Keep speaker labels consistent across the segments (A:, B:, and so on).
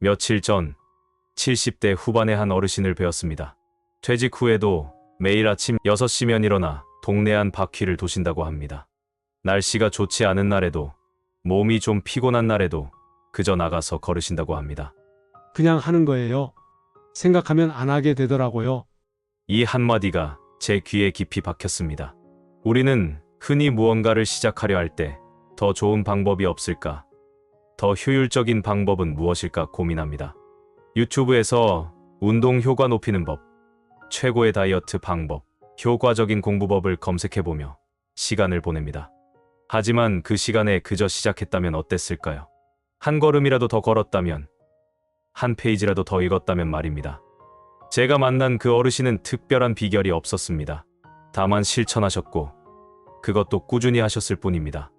A: 며칠 전 70대 후반의 한 어르신을 뵈었습니다. 퇴직 후에도 매일 아침 6시면 일어나 동네 한 바퀴를 도신다고 합니다. 날씨가 좋지 않은 날에도, 몸이 좀 피곤한 날에도 그저 나가서 걸으신다고 합니다.
B: 그냥 하는 거예요. 생각하면 안 하게 되더라고요.
A: 이 한마디가 제 귀에 깊이 박혔습니다. 우리는 흔히 무언가를 시작하려 할 때 더 좋은 방법이 없을까? 더 효율적인 방법은 무엇일까 고민합니다. 유튜브에서 운동 효과 높이는 법, 최고의 다이어트 방법, 효과적인 공부법을 검색해보며 시간을 보냅니다. 하지만 그 시간에 그저 시작했다면 어땠을까요? 한 걸음이라도 더 걸었다면, 한 페이지라도 더 읽었다면 말입니다. 제가 만난 그 어르신은 특별한 비결이 없었습니다. 다만 실천하셨고, 그것도 꾸준히 하셨을 뿐입니다.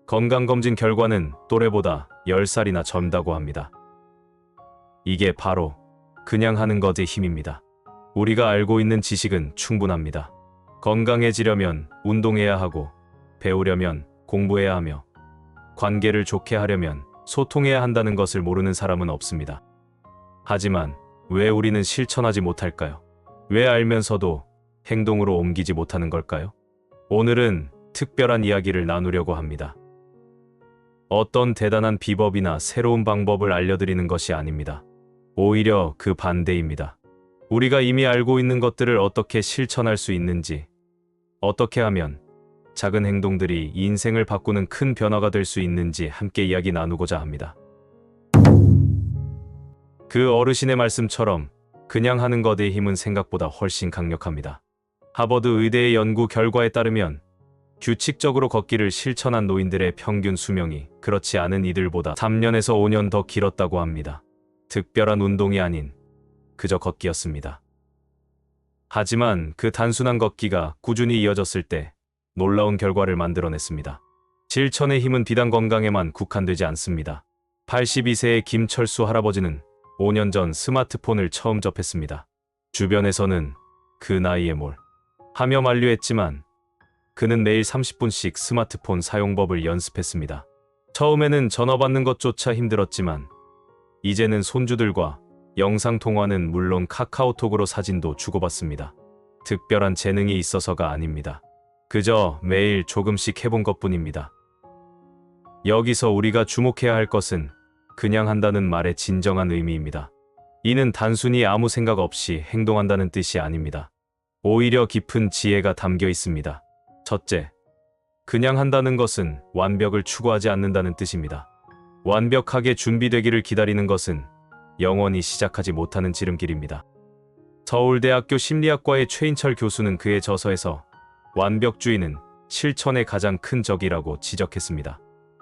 A: 건강검진 결과는 또래보다 10살이나 젊다고 합니다. 이게 바로 그냥 하는 것의 힘입니다. 우리가 알고 있는 지식은 충분합니다. 건강해지려면 운동해야 하고, 배우려면 공부해야 하며, 관계를 좋게 하려면 소통해야 한다는 것을 모르는 사람은 없습니다. 하지만 왜 우리는 실천하지 못할까요? 왜 알면서도 행동으로 옮기지 못하는 걸까요? 오늘은 특별한 이야기를 나누려고 합니다. 어떤 대단한 비법이나 새로운 방법을 알려드리는 것이 아닙니다. 오히려 그 반대입니다. 우리가 이미 알고 있는 것들을 어떻게 실천할 수 있는지, 어떻게 하면 작은 행동들이 인생을 바꾸는 큰 변화가 될 수 있는지 함께 이야기 나누고자 합니다. 그 어르신의 말씀처럼 그냥 하는 것의 힘은 생각보다 훨씬 강력합니다. 하버드 의대의 연구 결과에 따르면 규칙적으로 걷기를 실천한 노인들의 평균 수명이 그렇지 않은 이들보다 3년에서 5년 더 길었다고 합니다. 특별한 운동이 아닌 그저 걷기였습니다. 하지만 그 단순한 걷기가 꾸준히 이어졌을 때 놀라운 결과를 만들어냈습니다. 실천의 힘은 비단 건강에만 국한되지 않습니다. 82세의 김철수 할아버지는 5년 전 스마트폰을 처음 접했습니다. 주변에서는 그 나이에 뭘 하며 만류했지만 그는 매일 30분씩 스마트폰 사용법을 연습했습니다. 처음에는 전화 받는 것조차 힘들었지만 이제는 손주들과 영상통화는 물론 카카오톡으로 사진도 주고받습니다. 특별한 재능이 있어서가 아닙니다. 그저 매일 조금씩 해본 것뿐입니다. 여기서 우리가 주목해야 할 것은 그냥 한다는 말의 진정한 의미입니다. 이는 단순히 아무 생각 없이 행동한다는 뜻이 아닙니다. 오히려 깊은 지혜가 담겨 있습니다. 첫째, 그냥 한다는 것은 완벽을 추구하지 않는다는 뜻입니다. 완벽하게 준비되기를 기다리는 것은 영원히 시작하지 못하는 지름길입니다. 서울대학교 심리학과의 최인철 교수는 그의 저서에서 완벽주의는 실천의 가장 큰 적이라고 지적했습니다.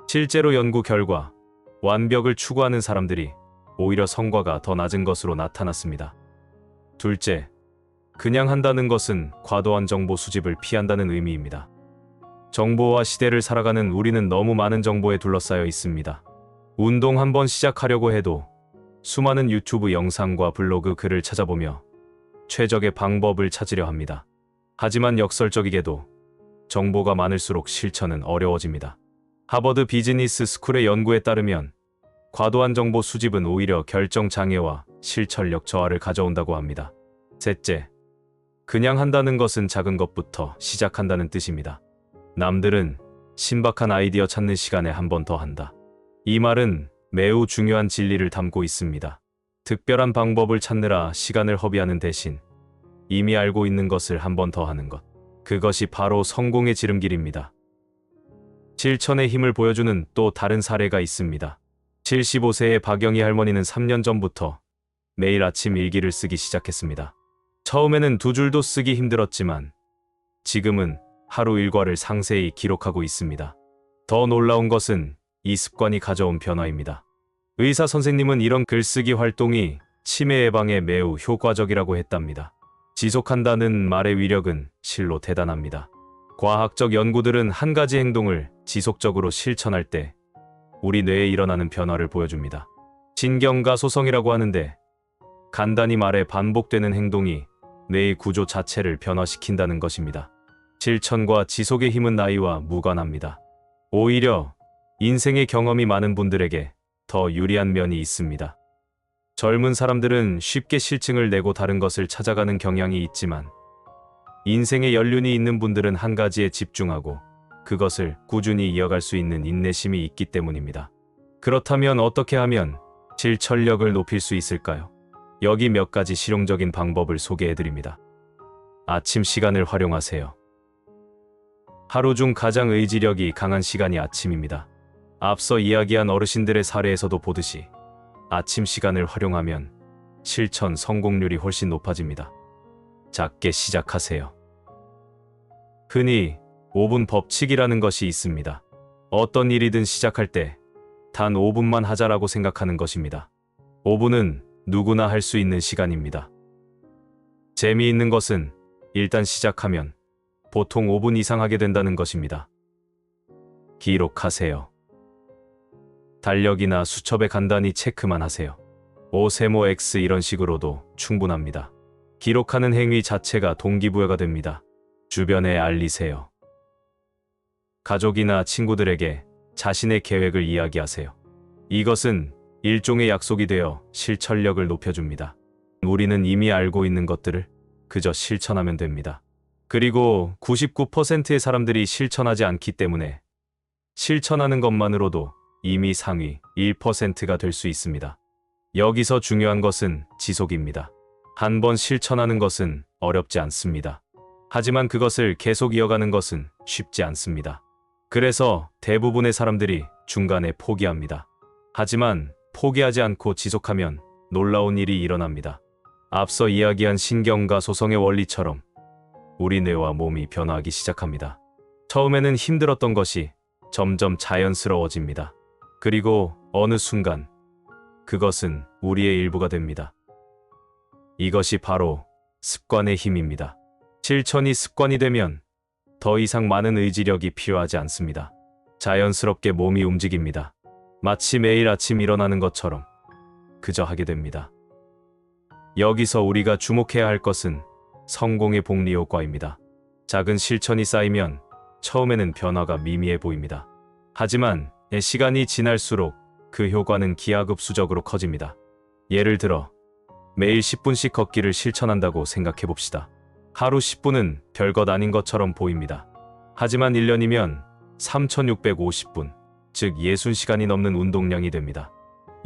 A: 실제로 연구 결과, 완벽을 추구하는 사람들이 오히려 성과가 더 낮은 것으로 나타났습니다. 둘째, 그냥 한다는 것은 과도한 정보 수집을 피한다는 의미입니다. 정보화 시대를 살아가는 우리는 너무 많은 정보에 둘러싸여 있습니다. 운동 한번 시작하려고 해도 수많은 유튜브 영상과 블로그 글을 찾아보며 최적의 방법을 찾으려 합니다. 하지만 역설적이게도 정보가 많을수록 실천은 어려워집니다. 하버드 비즈니스 스쿨의 연구에 따르면 과도한 정보 수집은 오히려 결정 장애와 실천력 저하를 가져온다고 합니다. 셋째, 그냥 한다는 것은 작은 것부터 시작한다는 뜻입니다. 남들은 신박한 아이디어 찾는 시간에 한 번 더 한다. 이 말은 매우 중요한 진리를 담고 있습니다. 특별한 방법을 찾느라 시간을 허비하는 대신 이미 알고 있는 것을 한 번 더 하는 것. 그것이 바로 성공의 지름길입니다. 실천의 힘을 보여주는 또 다른 사례가 있습니다. 75세의 박영희 할머니는 3년 전부터 매일 아침 일기를 쓰기 시작했습니다. 처음에는 두 줄도 쓰기 힘들었지만 지금은 하루 일과를 상세히 기록하고 있습니다. 더 놀라운 것은 이 습관이 가져온 변화입니다. 의사 선생님은 이런 글쓰기 활동이 치매 예방에 매우 효과적이라고 했답니다. 지속한다는 말의 위력은 실로 대단합니다. 과학적 연구들은 한 가지 행동을 지속적으로 실천할 때 우리 뇌에 일어나는 변화를 보여줍니다. 신경가소성이라고 하는데 간단히 말해 반복되는 행동이 뇌의 구조 자체를 변화시킨다는 것입니다. 실천과 지속의 힘은 나이와 무관합니다. 오히려 인생의 경험이 많은 분들에게 더 유리한 면이 있습니다. 젊은 사람들은 쉽게 실증을 내고 다른 것을 찾아가는 경향이 있지만 인생의 연륜이 있는 분들은 한 가지에 집중하고 그것을 꾸준히 이어갈 수 있는 인내심이 있기 때문입니다. 그렇다면 어떻게 하면 실천력을 높일 수 있을까요? 여기 몇 가지 실용적인 방법을 소개해드립니다. 아침 시간을 활용하세요. 하루 중 가장 의지력이 강한 시간이 아침입니다. 앞서 이야기한 어르신들의 사례에서도 보듯이 아침 시간을 활용하면 실천 성공률이 훨씬 높아집니다. 작게 시작하세요. 흔히 5분 법칙이라는 것이 있습니다. 어떤 일이든 시작할 때 단 5분만 하자라고 생각하는 것입니다. 5분은 누구나 할 수 있는 시간입니다. 재미있는 것은 일단 시작하면 보통 5분 이상 하게 된다는 것입니다. 기록하세요. 달력이나 수첩에 간단히 체크만 하세요. O 세모 X 이런 식으로도 충분합니다. 기록하는 행위 자체가 동기부여가 됩니다. 주변에 알리세요. 가족이나 친구들에게 자신의 계획을 이야기하세요. 이것은 일종의 약속이 되어 실천력을 높여줍니다. 우리는 이미 알고 있는 것들을 그저 실천하면 됩니다. 그리고 99%의 사람들이 실천하지 않기 때문에 실천하는 것만으로도 이미 상위 1%가 될 수 있습니다. 여기서 중요한 것은 지속입니다. 한 번 실천하는 것은 어렵지 않습니다. 하지만 그것을 계속 이어가는 것은 쉽지 않습니다. 그래서 대부분의 사람들이 중간에 포기합니다. 하지만 포기하지 않고 지속하면 놀라운 일이 일어납니다. 앞서 이야기한 신경과 소성의 원리처럼 우리 뇌와 몸이 변화하기 시작합니다. 처음에는 힘들었던 것이 점점 자연스러워집니다. 그리고 어느 순간 그것은 우리의 일부가 됩니다. 이것이 바로 습관의 힘입니다. 실천이 습관이 되면 더 이상 많은 의지력이 필요하지 않습니다. 자연스럽게 몸이 움직입니다. 마치 매일 아침 일어나는 것처럼 그저 하게 됩니다. 여기서 우리가 주목해야 할 것은 성공의 복리 효과입니다. 작은 실천이 쌓이면 처음에는 변화가 미미해 보입니다. 하지만 시간이 지날수록 그 효과는 기하급수적으로 커집니다. 예를 들어 매일 10분씩 걷기를 실천한다고 생각해 봅시다. 하루 10분은 별것 아닌 것처럼 보입니다. 하지만 1년이면 3650분, 즉 60시간이 넘는 운동량이 됩니다.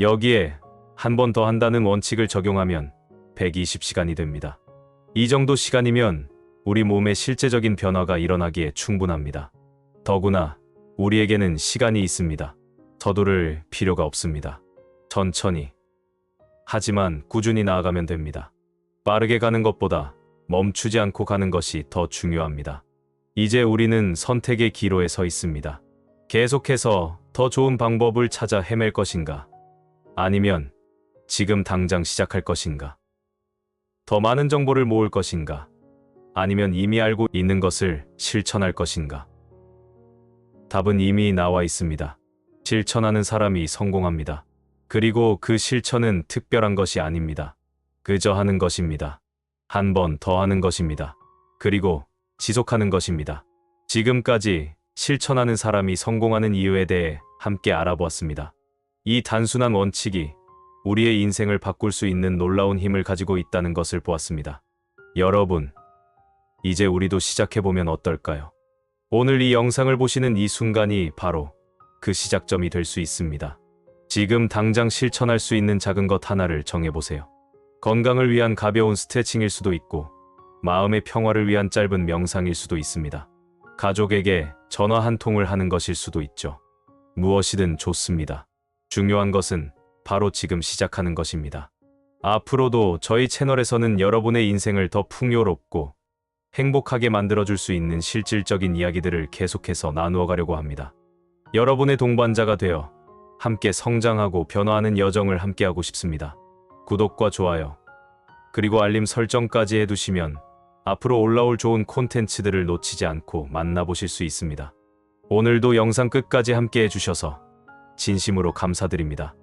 A: 여기에 한 번 더 한다는 원칙을 적용하면 120시간이 됩니다. 이 정도 시간이면 우리 몸에 실제적인 변화가 일어나기에 충분합니다. 더구나 우리에게는 시간이 있습니다. 서두를 필요가 없습니다. 천천히, 하지만 꾸준히 나아가면 됩니다. 빠르게 가는 것보다 멈추지 않고 가는 것이 더 중요합니다. 이제 우리는 선택의 기로에 서 있습니다. 계속해서 더 좋은 방법을 찾아 헤맬 것인가? 아니면 지금 당장 시작할 것인가? 더 많은 정보를 모을 것인가? 아니면 이미 알고 있는 것을 실천할 것인가? 답은 이미 나와 있습니다. 실천하는 사람이 성공합니다. 그리고 그 실천은 특별한 것이 아닙니다. 그저 하는 것입니다. 한 번 더 하는 것입니다. 그리고 지속하는 것입니다. 지금까지 실천하는 사람이 성공하는 이유에 대해 함께 알아보았습니다. 이 단순한 원칙이 우리의 인생을 바꿀 수 있는 놀라운 힘을 가지고 있다는 것을 보았습니다. 여러분, 이제 우리도 시작해보면 어떨까요? 오늘 이 영상을 보시는 이 순간이 바로 그 시작점이 될 수 있습니다. 지금 당장 실천할 수 있는 작은 것 하나를 정해보세요. 건강을 위한 가벼운 스트레칭일 수도 있고, 마음의 평화를 위한 짧은 명상일 수도 있습니다. 가족에게 전화 한 통을 하는 것일 수도 있죠. 무엇이든 좋습니다. 중요한 것은 바로 지금 시작하는 것입니다. 앞으로도 저희 채널에서는 여러분의 인생을 더 풍요롭고 행복하게 만들어줄 수 있는 실질적인 이야기들을 계속해서 나누어 가려고 합니다. 여러분의 동반자가 되어 함께 성장하고 변화하는 여정을 함께하고 싶습니다. 구독과 좋아요, 그리고 알림 설정까지 해두시면 앞으로 올라올 좋은 콘텐츠들을 놓치지 않고 만나보실 수 있습니다. 오늘도 영상 끝까지 함께 해주셔서 진심으로 감사드립니다.